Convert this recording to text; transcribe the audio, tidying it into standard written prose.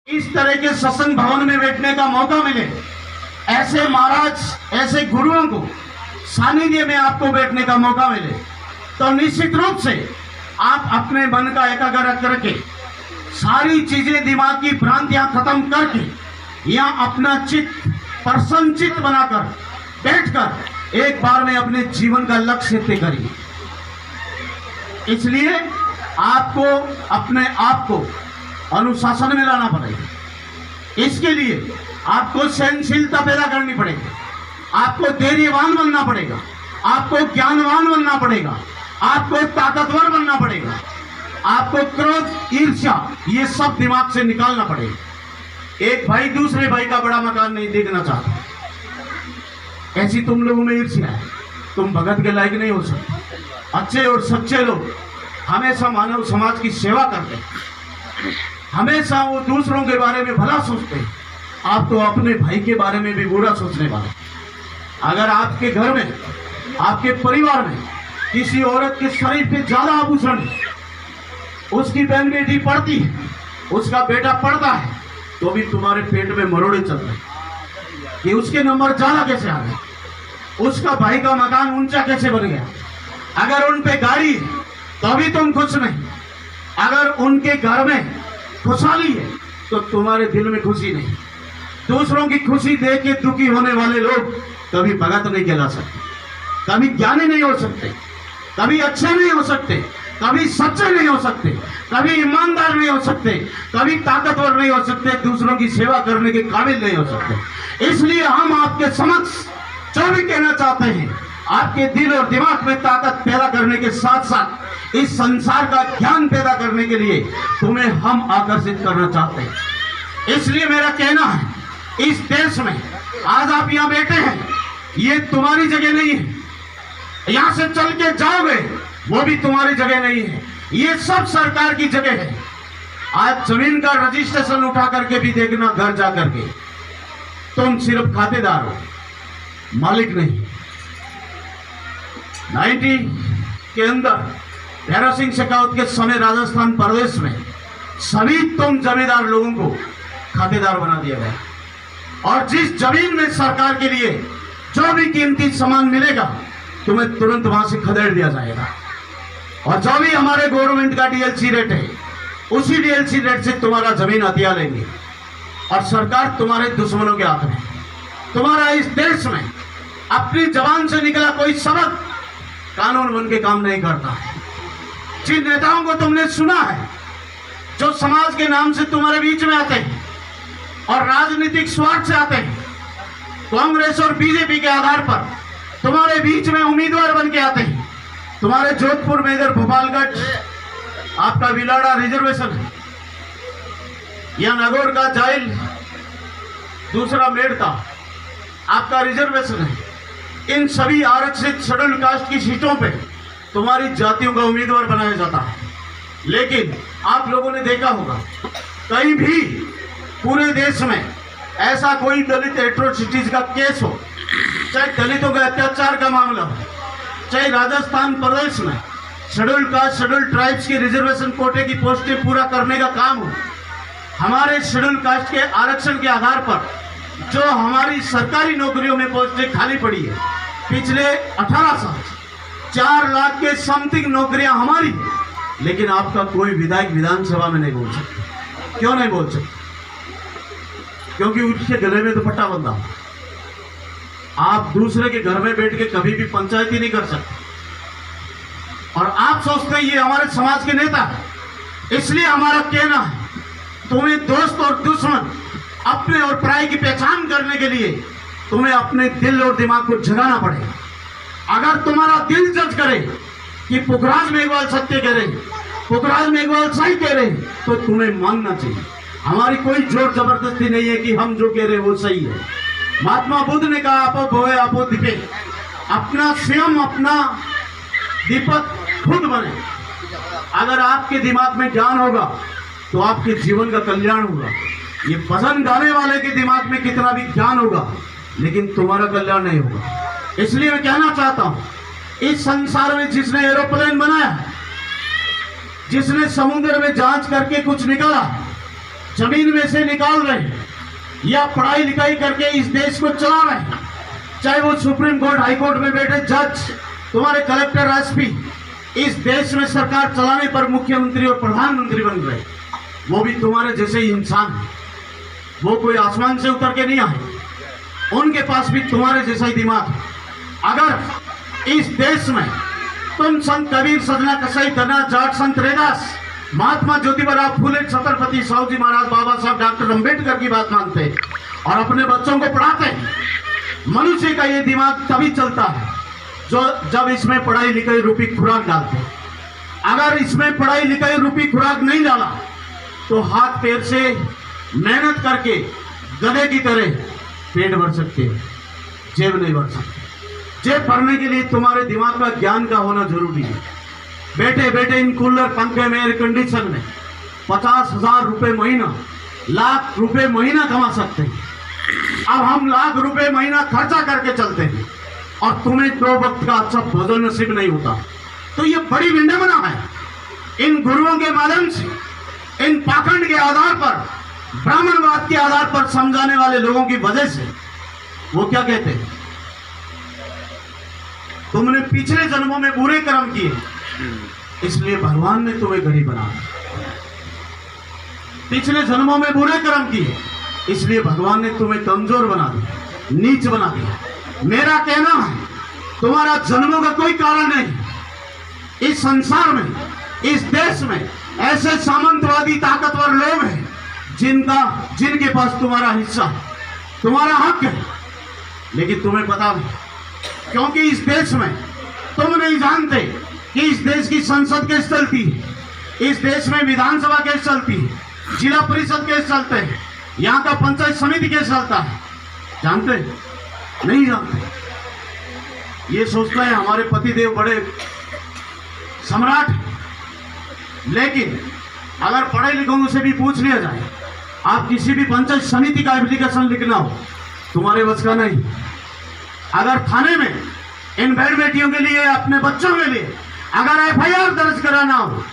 इस तरह के सत्संग भवन में बैठने का मौका मिले, ऐसे महाराज ऐसे गुरुओं को सानिध्य में आपको बैठने का मौका मिले, तो निश्चित रूप से आप अपने मन का एकाग्र करके सारी चीजें, दिमाग की भ्रांतियां खत्म करके यहाँ अपना चित्त प्रसन्न चित्त बनाकर बैठकर एक बार में अपने जीवन का लक्ष्य तय करिए। इसलिए आपको अपने आप को अनुशासन में लाना पड़ेगा। इसके लिए आपको सहनशीलता पैदा करनी पड़ेगी, आपको धैर्यवान बनना पड़ेगा, आपको ज्ञानवान बनना पड़ेगा, आपको ताकतवर बनना पड़ेगा, आपको क्रोध, ईर्ष्या ये सब दिमाग से निकालना पड़ेगा। एक भाई दूसरे भाई का बड़ा मकान नहीं देखना चाहता, ऐसी तुम लोगों में ईर्ष्या है, तुम भगत के लायक नहीं हो सकते। अच्छे और सच्चे लोग हमेशा मानव समाज की सेवा करते हैं, हमेशा वो दूसरों के बारे में भला सोचते हैं। आप तो अपने भाई के बारे में भी बुरा सोचने वाले। अगर आपके घर में, आपके परिवार में किसी औरत के शरीर पे ज्यादा आभूषण है, उसकी बहन बेटी पढ़ती है, उसका बेटा पढ़ता है, तो भी तुम्हारे पेट में मरोड़े चल रहे कि उसके नंबर ज्यादा कैसे आ गए, उसका भाई का मकान ऊंचा कैसे बन गया। अगर उन पे गाड़ी है तो भी तुम खुश नहीं, अगर उनके घर में खुशहाली है तो तुम्हारे दिल में खुशी नहीं। दूसरों की खुशी देख के दुखी होने वाले लोग कभी भगत नहीं कहला सकते, कभी ज्ञानी नहीं हो सकते, कभी अच्छे नहीं हो सकते, कभी सच्चे नहीं हो सकते, कभी ईमानदार नहीं हो सकते, कभी ताकतवर नहीं हो सकते, दूसरों की सेवा करने के काबिल नहीं हो सकते। इसलिए हम आपके समक्ष जो भी कहना चाहते हैं, आपके दिल और दिमाग में ताकत पैदा करने के साथ साथ इस संसार का ज्ञान पैदा करने के लिए तुम्हें हम आकर्षित करना चाहते हैं। इसलिए मेरा कहना है, इस देश में आज आप यहाँ बैठे हैं, ये तुम्हारी जगह नहीं है। यहाँ से चल के जाओगे वो भी तुम्हारी जगह नहीं है, ये सब सरकार की जगह है। आज जमीन का रजिस्ट्रेशन उठा करके भी देखना, घर जा करके तुम सिर्फ खातेदार हो, मालिक नहीं। 90 के अंदर भैरव सिंह शेखावत के समय राजस्थान प्रदेश में सभी तुम जमींदार लोगों को खातेदार बना दिया गया, और जिस जमीन में सरकार के लिए जो भी कीमती सामान मिलेगा तुम्हें तुरंत वहां से खदेड़ दिया जाएगा, और जो भी हमारे गवर्नमेंट का डीएलसी रेट है उसी डीएलसी रेट से तुम्हारा जमीन हथिया लेंगे, और सरकार तुम्हारे दुश्मनों के हाथ में। तुम्हारा इस देश में अपनी जबान से निकला कोई शब्द कानून बन के काम नहीं करता है। जिन नेताओं को तुमने सुना है, जो समाज के नाम से तुम्हारे बीच में आते हैं और राजनीतिक स्वार्थ से आते हैं, कांग्रेस और बीजेपी के आधार पर तुम्हारे बीच में उम्मीदवार बन के आते हैं। तुम्हारे जोधपुर में इधर भोपालगढ़ आपका विलाड़ा रिजर्वेशन है, या नागौर का जाइल दूसरा मेड़ता आपका रिजर्वेशन है। इन सभी आरक्षित शेड्यूल कास्ट की सीटों पे तुम्हारी जातियों का उम्मीदवार बनाया जाता है। लेकिन आप लोगों ने देखा होगा, कहीं भी पूरे देश में ऐसा कोई दलित एट्रोसिटीज का केस हो, चाहे दलितों के अत्याचार का मामला हो, चाहे राजस्थान प्रदेश में शेड्यूल कास्ट शेड्यूल ट्राइब्स की रिजर्वेशन कोटे की पोस्टें पूरा करने का काम हो, हमारे शेड्यूल कास्ट के आरक्षण के आधार पर जो हमारी सरकारी नौकरियों में पोस्टें खाली पड़ी है, पिछले 18 साल 4 लाख के समथिंग नौकरियां हमारी, लेकिन आपका कोई विधायक विधानसभा में नहीं बोल सकते। क्यों नहीं बोल सकते? क्योंकि उसके गले में दुपट्टा बंधा। आप दूसरे के घर में बैठ के कभी भी पंचायती नहीं कर सकते, और आप सोचते हैं ये हमारे समाज के नेता है। इसलिए हमारा कहना है, तुम्हें दोस्त और दुश्मन, अपने और पराई की पहचान करने के लिए तुम्हें अपने दिल और दिमाग को जगाना पड़ेगा। अगर तुम्हारा दिल जज करे कि पुखराज मेघवाल सत्य कह रहे, पुखराज मेघवाल सही कह रहे, तो तुम्हें मानना चाहिए। हमारी कोई जोर जबरदस्ती नहीं है कि हम जो कह रहे वो सही है। महात्मा बुद्ध ने कहा, आपो भोए आपो दीपे, अपना स्वयं अपना दीपक खुद बने। अगर आपके दिमाग में ज्ञान होगा तो आपके जीवन का कल्याण होगा। ये भजन गाने वाले के दिमाग में कितना भी ज्ञान होगा, लेकिन तुम्हारा कल्याण नहीं होगा। इसलिए मैं कहना चाहता हूं, इस संसार में जिसने एरोप्लेन बनाया है, जिसने समुद्र में जांच करके कुछ निकाला, जमीन में से निकाल रहे हैं या पढ़ाई लिखाई करके इस देश को चला रहे हैं, चाहे वो सुप्रीम कोर्ट, हाई कोर्ट में बैठे जज, तुम्हारे कलेक्टर, एसपी, इस देश में सरकार चलाने पर मुख्यमंत्री और प्रधानमंत्री बन रहे, वो भी तुम्हारे जैसे ही इंसान है। वो कोई आसमान से उतर के नहीं आए, उनके पास भी तुम्हारे जैसा ही दिमाग है। अगर इस देश में तुम संत कबीर, सजना कसाई, धना जाट, संत रैदास, महात्मा ज्योतिबा फूले, छत्रपति साहू महाराज, बाबा साहब डॉक्टर अम्बेडकर की बात मानते हैं और अपने बच्चों को पढ़ाते हैं, मनुष्य का ये दिमाग तभी चलता है जो जब इसमें पढ़ाई लिखाई रूपी खुराक डालते हैं। अगर इसमें पढ़ाई लिखाई रूपी खुराक नहीं डाला तो हाथ पैर से मेहनत करके गधे की तरह पेट भर सकते हैं, जेब नहीं भर सकते। जेब भरने के लिए तुम्हारे दिमाग का ज्ञान का होना जरूरी है। बैठे बैठे इन कूलर, पंखे में, एयर कंडीशन में 50,000 रुपए महीना, लाख रुपए महीना कमा सकते हैं। अब हम लाख रुपए महीना खर्चा करके चलते हैं और तुम्हें 2 वक्त का अच्छा भोजन नसीब नहीं होता, तो ये बड़ी विडंबना है। इन गुरुओं के माध्यम से, इन पाखंड के आधार पर, ब्राह्मणवाद के आधार पर समझाने वाले लोगों की वजह से वो क्या कहते हैं, तुमने पिछले जन्मों में बुरे कर्म किए इसलिए भगवान ने तुम्हें गरीब बनाया। पिछले जन्मों में बुरे कर्म किए इसलिए भगवान ने तुम्हें कमजोर बना दिया, नीच बना दिया। मेरा कहना है तुम्हारा जन्मों का कोई कारण नहीं। इस संसार में, इस देश में ऐसे सामंतवादी ताकतवर लोग हैं जिनके पास तुम्हारा हिस्सा है, तुम्हारा हक है, लेकिन तुम्हें पता नहीं, क्योंकि इस देश में तुम नहीं जानते कि इस देश की संसद कैसे चलती है, इस देश में विधानसभा कैसे चलती है, जिला परिषद कैसे चलते हैं, यहाँ का पंचायत समिति कैसे चलता है, जानते नहीं जानते। ये सोचता है हमारे पतिदेव बड़े सम्राट हैं, लेकिन अगर पढ़े लिखों से भी पूछ लिया जाए, आप किसी भी पंचायत समिति का एप्लीकेशन लिखना हो, तुम्हारे बस का नहीं। अगर थाने में इन बहन बेटियों के लिए, अपने बच्चों के लिए अगर FIR दर्ज कराना हो,